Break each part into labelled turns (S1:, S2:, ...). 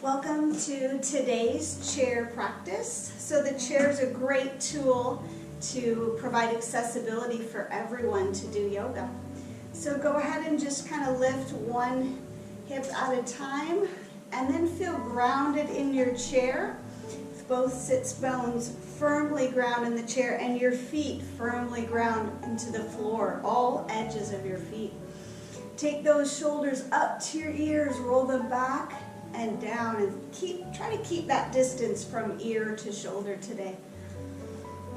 S1: Welcome to today's chair practice. So the chair is a great tool to provide accessibility for everyone to do yoga. So go ahead and just kind of lift one hip at a time and then feel grounded in your chair. Both sits bones firmly ground in the chair and your feet firmly ground into the floor, all edges of your feet. Take those shoulders up to your ears, roll them back and down, and try to keep that distance from ear to shoulder today.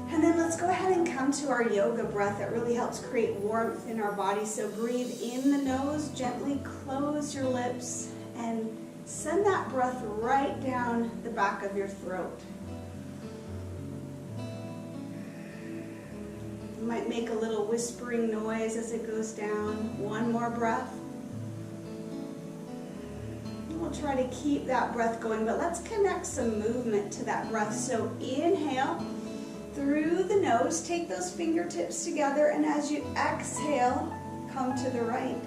S1: And then let's go ahead and come to our yoga breath that really helps create warmth in our body. So breathe in the nose, gently close your lips, and send that breath right down the back of your throat. You might make a little whispering noise as it goes down. One more breath. We'll try to keep that breath going, but let's connect some movement to that breath. So inhale through the nose, take those fingertips together, and as you exhale, come to the right.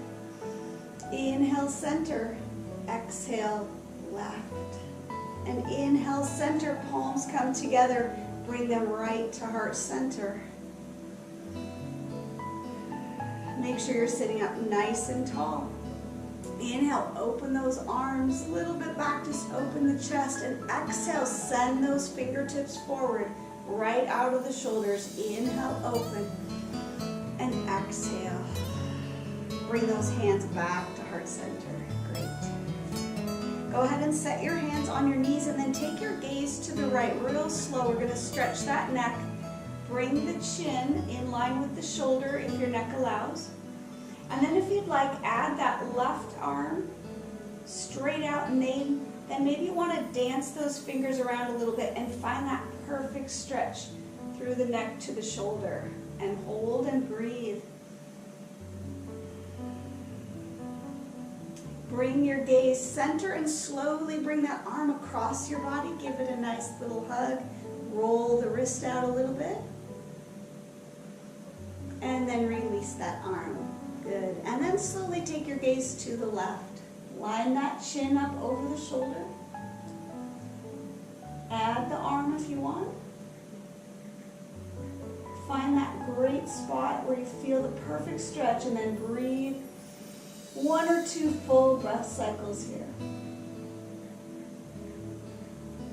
S1: Inhale, center. Exhale, left. And inhale, center, palms come together. Bring them right to heart center. Make sure you're sitting up nice and tall. Inhale, open those arms a little bit back, just open the chest, and exhale, send those fingertips forward, right out of the shoulders. Inhale, open, and exhale. Bring those hands back to heart center. Great. Go ahead and set your hands on your knees and then take your gaze to the right real slow. We're going to stretch that neck. Bring the chin in line with the shoulder if your neck allows. And then if you'd like, add that left arm straight out, and then maybe you want to dance those fingers around a little bit and find that perfect stretch through the neck to the shoulder. And hold and breathe. Bring your gaze center and slowly bring that arm across your body. Give it a nice little hug. Roll the wrist out a little bit. And then release that arm. Good. And then slowly take your gaze to the left. Line that chin up over the shoulder. Add the arm if you want. Find that great spot where you feel the perfect stretch, and then breathe 1 or 2 full breath cycles here.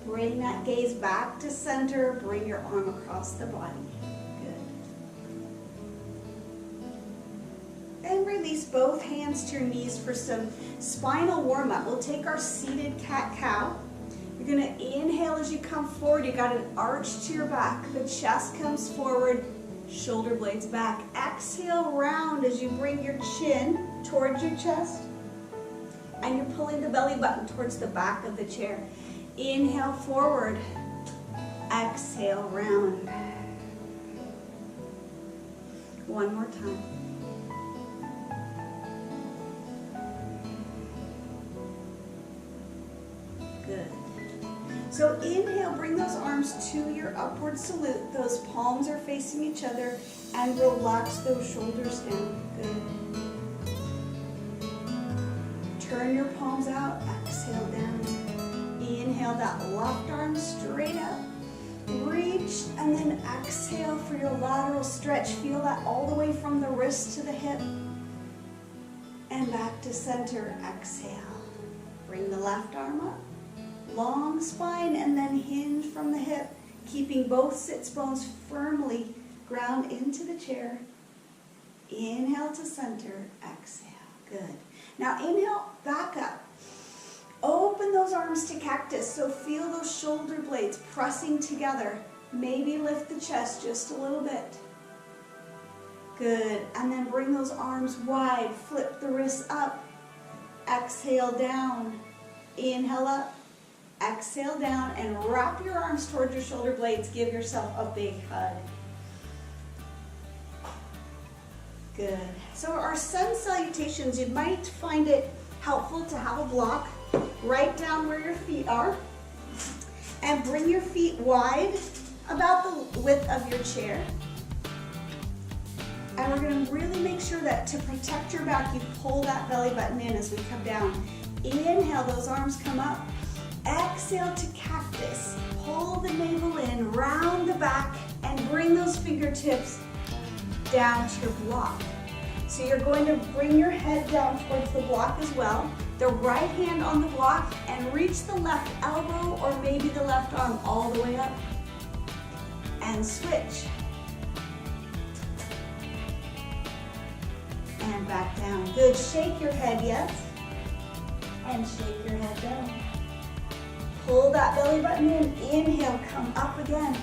S1: Bring that gaze back to center. Bring your arm across the body. And release both hands to your knees for some spinal warm-up. We'll take our seated cat-cow. You're going to inhale as you come forward. You got an arch to your back. The chest comes forward, shoulder blades back. Exhale, round as you bring your chin towards your chest. And you're pulling the belly button towards the back of the chair. Inhale, forward. Exhale, round. One more time. Good. So inhale, bring those arms to your upward salute. Those palms are facing each other, and relax those shoulders down. Good. Turn your palms out, exhale down. Inhale that left arm straight up. Reach, and then exhale for your lateral stretch. Feel that all the way from the wrist to the hip. And back to center, exhale. Bring the left arm up. Long spine, and then hinge from the hip, keeping both sits bones firmly ground into the chair. Inhale to center, exhale. Good. Now inhale, back up. Open those arms to cactus, so feel those shoulder blades pressing together. Maybe lift the chest just a little bit. Good. And then bring those arms wide, flip the wrists up. Exhale down. Inhale up. Exhale down, and wrap your arms towards your shoulder blades. Give yourself a big hug. Good. So our sun salutations, you might find it helpful to have a block right down where your feet are. And bring your feet wide, about the width of your chair. And we're going to really make sure that to protect your back, you pull that belly button in as we come down. Inhale, those arms come up. Exhale to cactus. Pull the navel in, round the back, and bring those fingertips down to your block. So you're going to bring your head down towards the block as well. The right hand on the block and reach the left elbow or maybe the left arm all the way up. And switch. And back down. Good. Shake your head, yes. And shake your head down. Pull that belly button in. Inhale, come up again.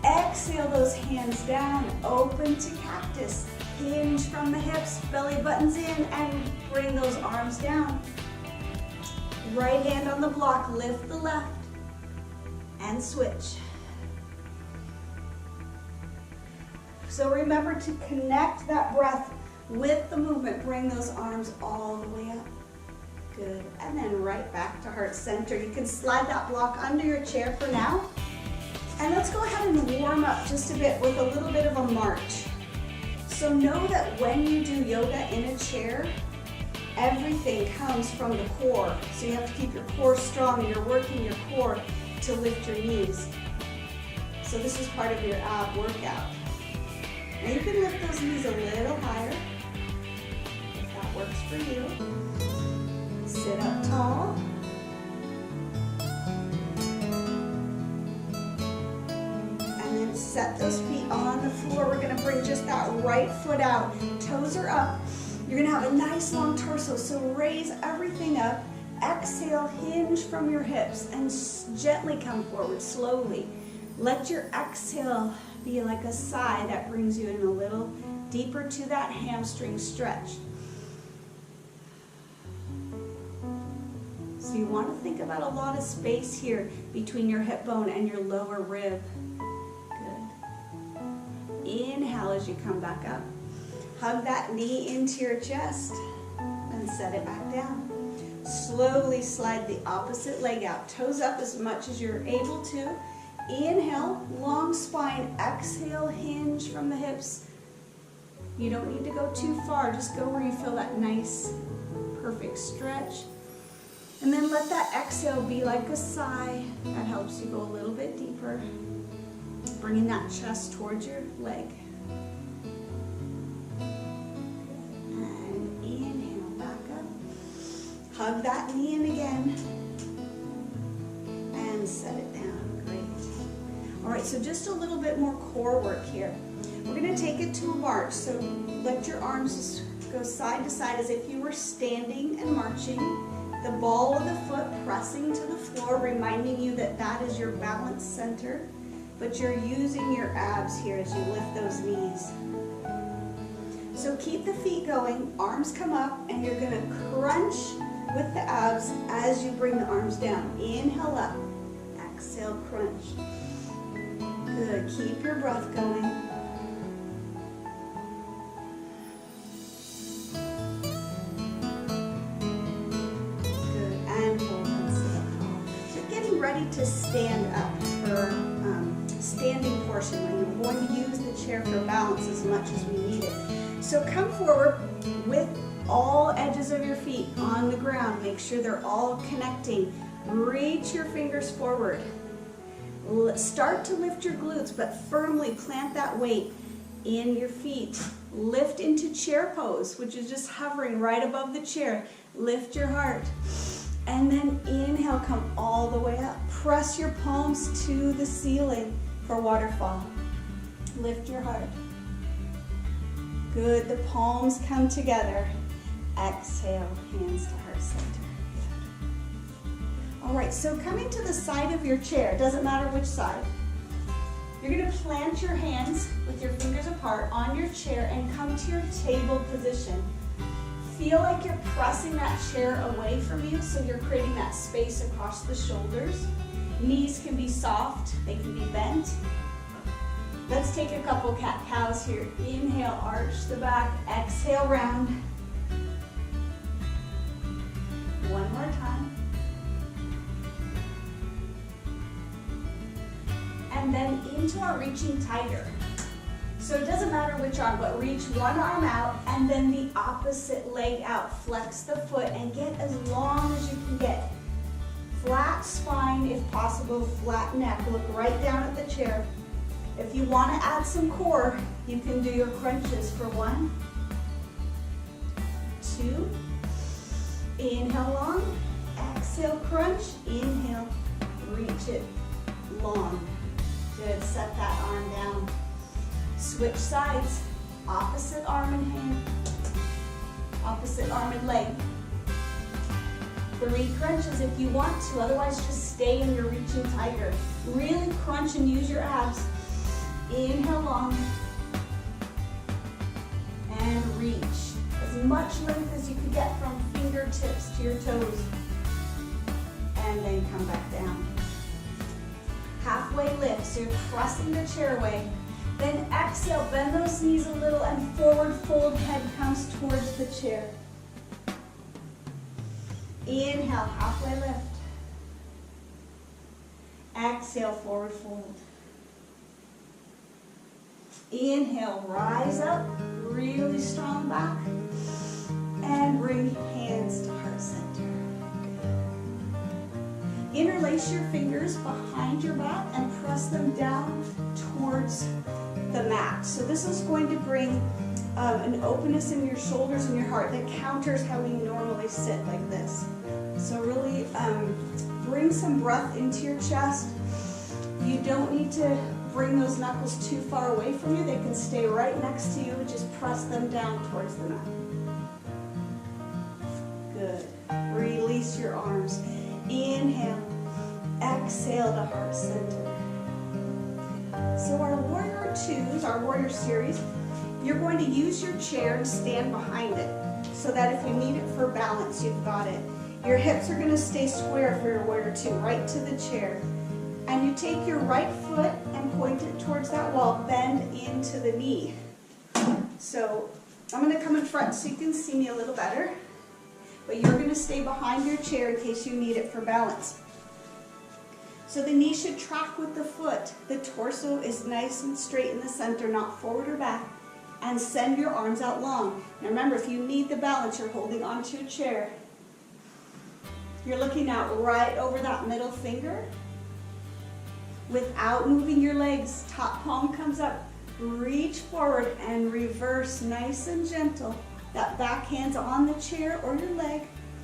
S1: Exhale those hands down. Open to cactus. Hinge from the hips, belly buttons in, and bring those arms down. Right hand on the block, lift the left, and switch. So remember to connect that breath with the movement. Bring those arms all the way up. Good. And then right back to heart center. You can slide that block under your chair for now. And let's go ahead and warm up just a bit with a little bit of a march. So know that when you do yoga in a chair, everything comes from the core. So you have to keep your core strong. You're working your core to lift your knees. So this is part of your ab workout. Now you can lift those knees a little higher if that works for you. Sit up tall. Set those feet on the floor. We're going to bring just that right foot out. Toes are up. You're going to have a nice long torso, so raise everything up. Exhale, hinge from your hips, and gently come forward, slowly. Let your exhale be like a sigh that brings you in a little deeper to that hamstring stretch. So you want to think about a lot of space here between your hip bone and your lower rib. Inhale as you come back up. Hug that knee into your chest and set it back down. Slowly slide the opposite leg out. Toes up as much as you're able to. Inhale, long spine. Exhale, hinge from the hips. You don't need to go too far. Just go where you feel that nice, perfect stretch. And then let that exhale be like a sigh. That helps you go a little bit deeper. Bringing that chest towards your leg. And inhale, back up. Hug that knee in again. And set it down. Great. All right, so just a little bit more core work here. We're going to take it to a march. So let your arms go side to side as if you were standing and marching. The ball of the foot pressing to the floor, reminding you that that is your balance center. But you're using your abs here as you lift those knees. So keep the feet going, arms come up, and you're gonna crunch with the abs as you bring the arms down. Inhale up, exhale, crunch. Good, keep your breath going. Good, and hold and sit up tall. You're getting ready to stand up for standing portion when you're going to use the chair for balance as much as we need it. So come forward with all edges of your feet on the ground. Make sure they're all connecting. Reach your fingers forward. Start to lift your glutes, but firmly plant that weight in your feet. Lift into chair pose, which is just hovering right above the chair. Lift your heart. And then inhale, come all the way up. Press your palms to the ceiling for waterfall. Lift your heart. Good, the palms come together. Exhale, hands to heart center. All right, so coming to the side of your chair, doesn't matter which side. You're gonna plant your hands with your fingers apart on your chair and come to your table position. Feel like you're pressing that chair away from you, so you're creating that space across the shoulders. Knees can be soft, they can be bent. Let's take a couple cat-cows here. Inhale, arch the back, exhale, round. One more time. And then into our reaching tiger. So it doesn't matter which arm, but reach one arm out and then the opposite leg out. Flex the foot and get as long as you can get. Flat if possible, flat neck. Look right down at the chair. If you want to add some core, you can do your crunches for 1, 2, inhale long, exhale crunch, inhale, reach it long. Good, set that arm down. Switch sides, opposite arm and hand, opposite arm and leg. 3 crunches if you want to, otherwise just stay in your reaching tiger. Really crunch and use your abs. Inhale long, and reach. As much length as you can get from fingertips to your toes. And then come back down. Halfway lift, so you're pressing the chair away. Then exhale, bend those knees a little and forward fold, head comes towards the chair. Inhale, halfway lift. Exhale, forward fold. Inhale, rise up, really strong back. And bring hands to heart center. Interlace your fingers behind your back and press them down towards the mat. So this is going to bring an openness in your shoulders and your heart that counters how we normally sit like this. So really bring some breath into your chest. You don't need to bring those knuckles too far away from you. They can stay right next to you. Just press them down towards the mat. Good. Release your arms. Inhale. Exhale to heart center. So our warrior twos, our warrior series, you're going to use your chair and stand behind it so that if you need it for balance, you've got it. Your hips are going to stay square for your warrior two, right to the chair. And you take your right foot and point it towards that wall, bend into the knee. So I'm going to come in front so you can see me a little better, but you're going to stay behind your chair in case you need it for balance. So the knee should track with the foot. The torso is nice and straight in the center, not forward or back. And send your arms out long. Now remember, if you need the balance, you're holding onto a chair. You're looking out right over that middle finger. Without moving your legs, top palm comes up. Reach forward and reverse nice and gentle. That back hand's on the chair or your leg,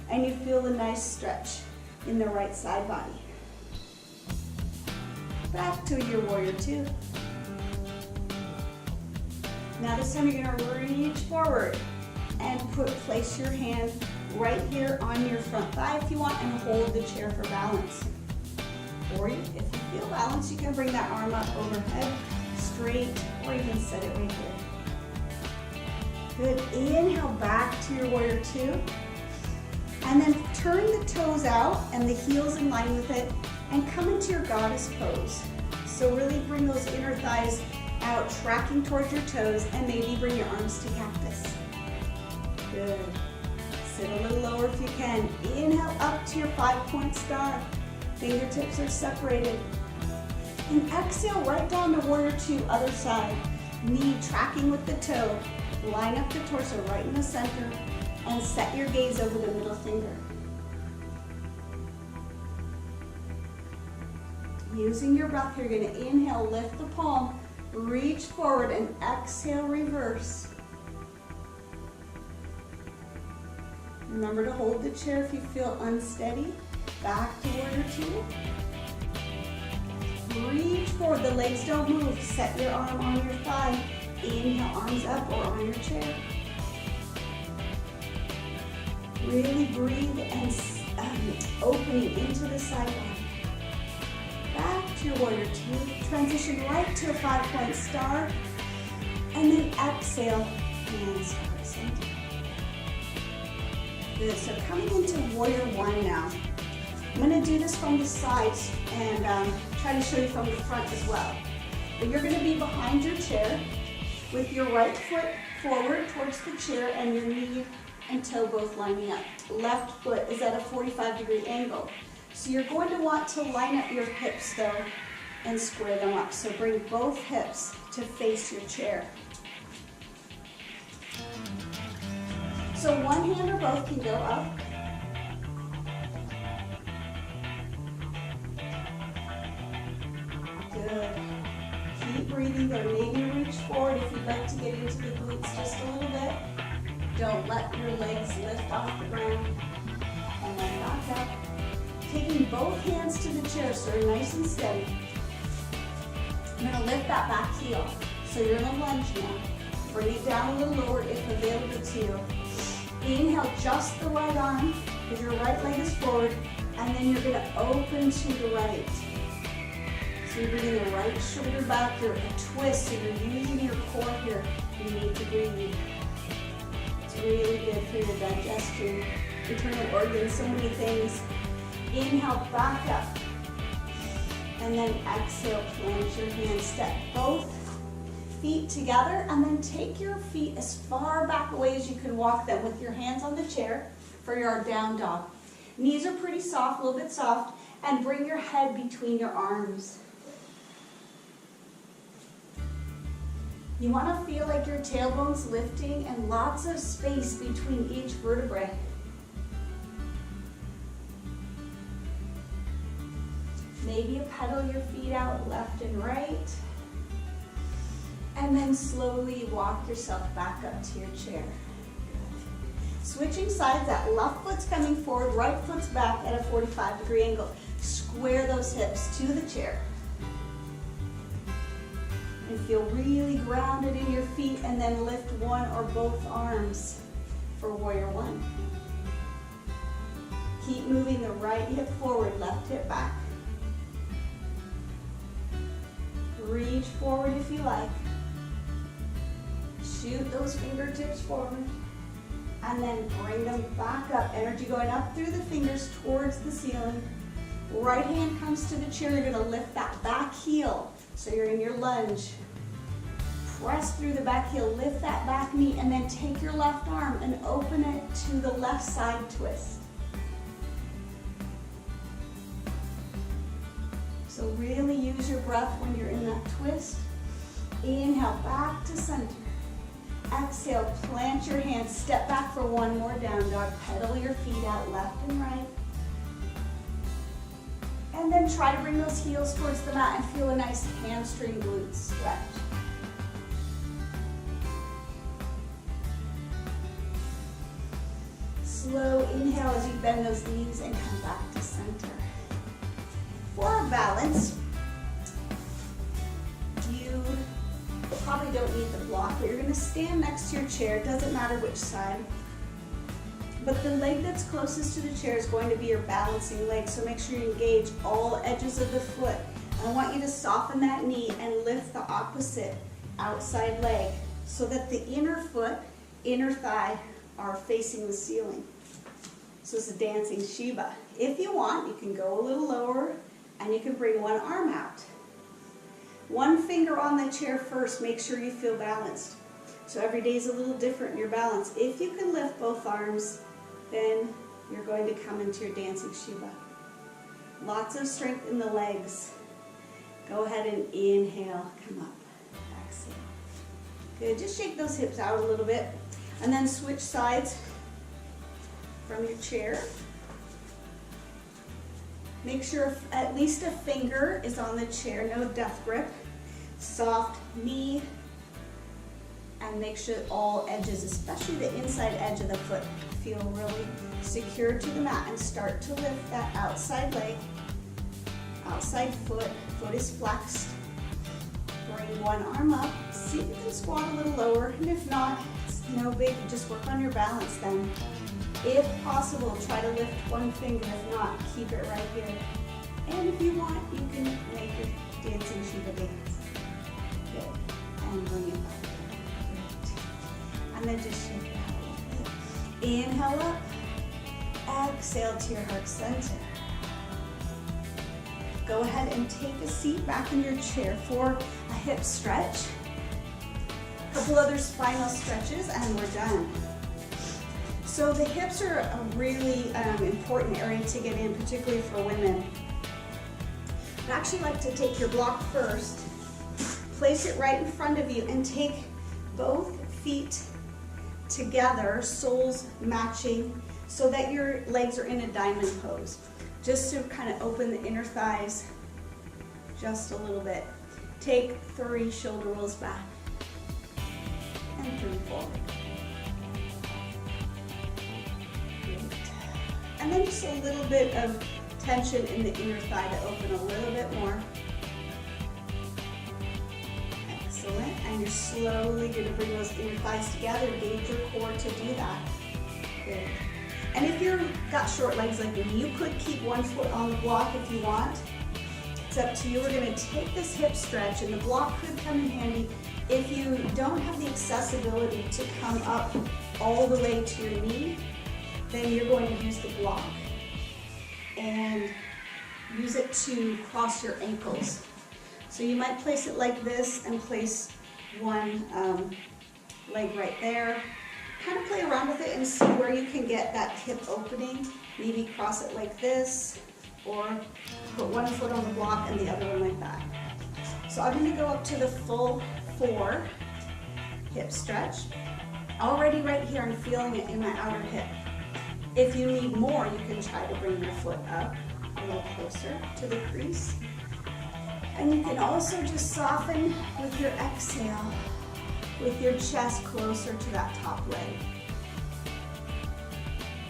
S1: and you feel a nice stretch in the right side body. Back to your warrior two. Now this time you're going to reach forward and place your hand right here on your front thigh if you want, and hold the chair for balance. Or if you feel balance, you can bring that arm up overhead, straight, or even set it right here. Good. Inhale back to your warrior two. And then turn the toes out and the heels in line with it and come into your goddess pose. So really bring those inner thighs out, tracking towards your toes, and maybe bring your arms to cactus. Good. Sit a little lower if you can. Inhale up to your 5-point star. Fingertips are separated. And exhale right down to warrior two, other side. Knee tracking with the toe. Line up the torso right in the center and set your gaze over the middle finger. Using your breath, you're going to inhale, lift the palm, reach forward, and exhale, reverse. Remember to hold the chair if you feel unsteady. Back to warrior two. Reach forward, the legs don't move. Set your arm on your thigh. Inhale, arms up or on your chair. Really breathe and opening into the side body. Back to your warrior two. Transition right to a 5-point star. And then exhale, hands heart center. Good, so coming into warrior one now. I'm going to do this from the sides and try to show you from the front as well. But you're going to be behind your chair with your right foot forward towards the chair and your knee and toe both lining up. Left foot is at a 45-degree angle. So you're going to want to line up your hips though and square them up. So bring both hips to face your chair. So one hand or both can go up. breathing there. Maybe reach forward if you'd like to get into the glutes just a little bit. Don't let your legs lift off the ground. And then back up. Taking both hands to the chair so you're nice and steady. I'm going to lift that back heel. So you're in a lunge now. Bring it down a little lower if available to you. Inhale just the right arm because your right leg is forward. And then you're going to open to the right. So you're bringing the right shoulder back. You're a twist, so you're using your core here. You need to breathe. It's really good for your digestion, internal organs, so many things. Inhale, back up. And then exhale, plant your hands. Step both feet together and then take your feet as far back away as you can walk them with your hands on the chair for your down dog. Knees are pretty soft, a little bit soft, and bring your head between your arms. You want to feel like your tailbone's lifting and lots of space between each vertebrae. Maybe you pedal your feet out left and right. And then slowly walk yourself back up to your chair. Switching sides, that left foot's coming forward, right foot's back at a 45-degree angle. Square those hips to the chair. And feel really grounded in your feet, and then lift one or both arms for warrior one. Keep moving the right hip forward, left hip back. Reach forward if you like. Shoot those fingertips forward. And then bring them back up. Energy going up through the fingers towards the ceiling. Right hand comes to the chair. You're going to lift that back heel. So you're in your lunge. Press through the back heel. Lift that back knee. And then take your left arm and open it to the left side twist. So really use your breath when you're in that twist. Inhale, back to center. Exhale, plant your hands, step back for one more down dog, pedal your feet out left and right. And then try to bring those heels towards the mat and feel a nice hamstring glute stretch. Slow inhale as you bend those knees and come back to center. For our balance, you probably don't need the block, but you're going to stand next to your chair. It doesn't matter which side. But the leg that's closest to the chair is going to be your balancing leg, so make sure you engage all edges of the foot. I want you to soften that knee and lift the opposite outside leg so that the inner foot, inner thigh are facing the ceiling. So it's a dancing Shiva. If you want, you can go a little lower and you can bring one arm out. One finger on the chair first, make sure you feel balanced. So every day is a little different in your balance. If you can lift both arms, then you're going to come into your dancing Shiva. Lots of strength in the legs. Go ahead and inhale, come up, exhale. Good, just shake those hips out a little bit. And then switch sides from your chair. Make sure at least a finger is on the chair, no death grip. Soft knee, and make sure all edges, especially the inside edge of the foot, feel really secure to the mat, and start to lift that outside leg, outside foot. Foot is flexed. Bring one arm up. See if you can squat a little lower, and if not, it's no big. Just work on your balance then. If possible, try to lift one finger. If not, keep it right here. And if you want, you can make your dancing Shiva dance. Good. And bring it back. Great. And then just shake it out a little bit. Inhale up. Exhale to your heart center. Go ahead and take a seat back in your chair for a hip stretch. A couple other spinal stretches and we're done. So the hips are a really important area to get in, particularly for women. I'd actually like to take your block first, place it right in front of you, and take both feet together, soles matching, so that your legs are in a diamond pose. Just to kind of open the inner thighs just a little bit. Take 3 shoulder rolls back. And 3 forward. Great. And then just a little bit of tension in the inner thigh to open a little bit more. Excellent. And you're slowly going to bring those inner thighs together. Engage your core to do that. Good. And if you've got short legs like me, you could keep one foot on the block if you want. It's up to you. We're going to take this hip stretch, and the block could come in handy if you don't have the accessibility to come up all the way to your knee. Then you're going to use the block and use it to cross your ankles. So you might place it like this and place one leg right there. Kind of play around with it and see where you can get that hip opening. Maybe cross it like this, or put one foot on the block and the other one like that. So I'm going to go up to the full 4 hip stretch. Already right here, I'm feeling it in my outer hip. If you need more, you can try to bring your foot up a little closer to the crease. And you can also just soften with your exhale, with your chest closer to that top leg.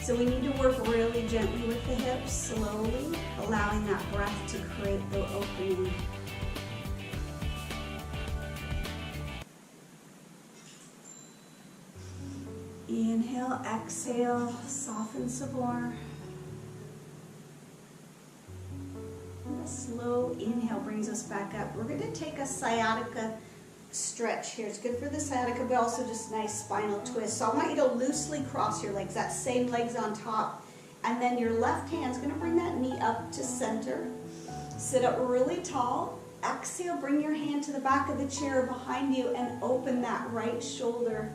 S1: So we need to work really gently with the hips, slowly, allowing that breath to create the opening. Inhale, exhale, soften some more. And a slow inhale brings us back up. We're going to take a sciatica stretch here. It's good for the sciatica, but also just nice spinal twist. So I want you to loosely cross your legs, that same legs on top. And then your left hand's going to bring that knee up to center. Sit up really tall. Exhale, bring your hand to the back of the chair behind you and open that right shoulder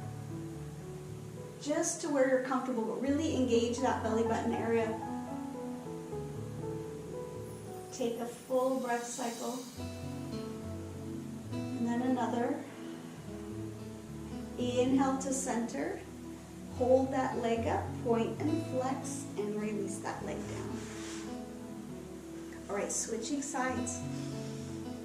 S1: just to where you're comfortable, but really engage that belly button area. Take a full breath cycle. And then another. Inhale to center. Hold that leg up, point and flex, and release that leg down. All right, switching sides.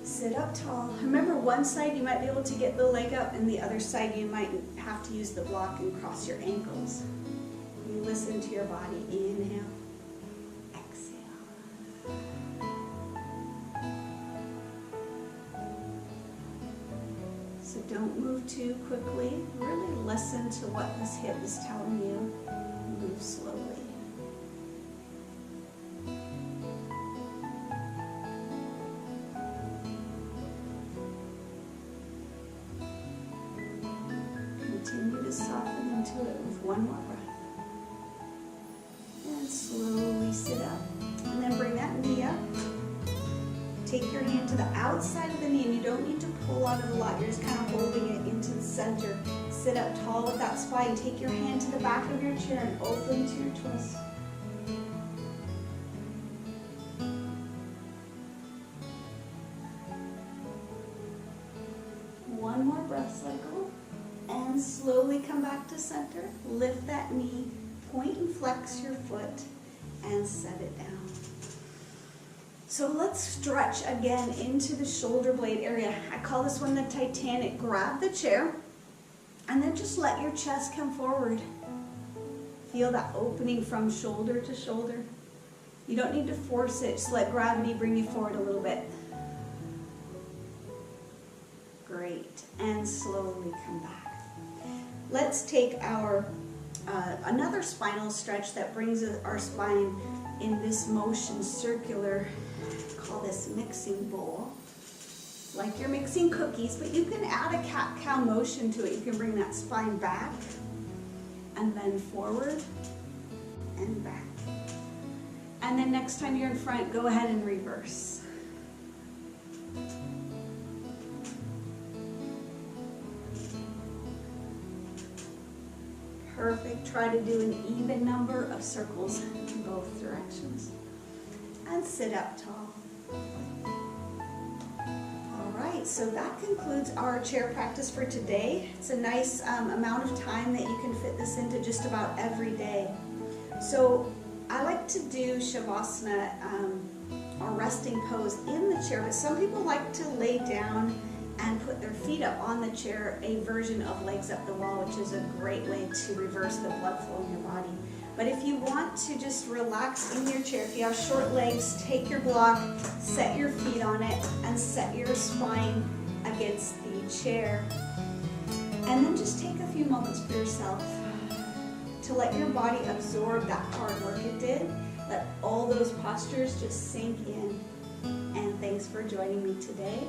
S1: Sit up tall. Remember, one side you might be able to get the leg up, and the other side you might have to use the block and cross your ankles. You listen to your body. Inhale. Exhale. So don't move too quickly. Really listen to what this hip is telling you. Move slowly. Continue to soften into it with one more breath. And slowly sit up. And then bring that knee up. Take your hand to the outside of the knee, and you don't need to pull on it a lot. You're just kind of holding it into the center. Sit up tall with that spine. Take your hand to the back of your chair and open to your twist. One more breath cycle. And slowly come back to center. Lift that knee, point and flex your foot, and set it down. So let's stretch again into the shoulder blade area. I call this one the Titanic. Grab the chair, and then just let your chest come forward. Feel that opening from shoulder to shoulder. You don't need to force it. Just let gravity bring you forward a little bit. Great. And slowly come back. Let's take our another spinal stretch that brings our spine in this motion circular. Call this mixing bowl. Like you're mixing cookies, but you can add a cat-cow motion to it. You can bring that spine back and then forward and back. And then next time you're in front, go ahead and reverse. Perfect. Try to do an even number of circles in both directions. And sit up tall. All right, so that concludes our chair practice for today. It's a nice amount of time that you can fit this into just about every day. So I like to do Shavasana a resting pose in the chair, but some people like to lay down and put their feet up on the chair, a version of legs up the wall, which is a great way to reverse the blood flow in your body. But if you want to just relax in your chair, if you have short legs, take your block, set your feet on it, and set your spine against the chair. And then just take a few moments for yourself to let your body absorb that hard work it did. Let all those postures just sink in. And thanks for joining me today.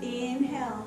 S1: Inhale.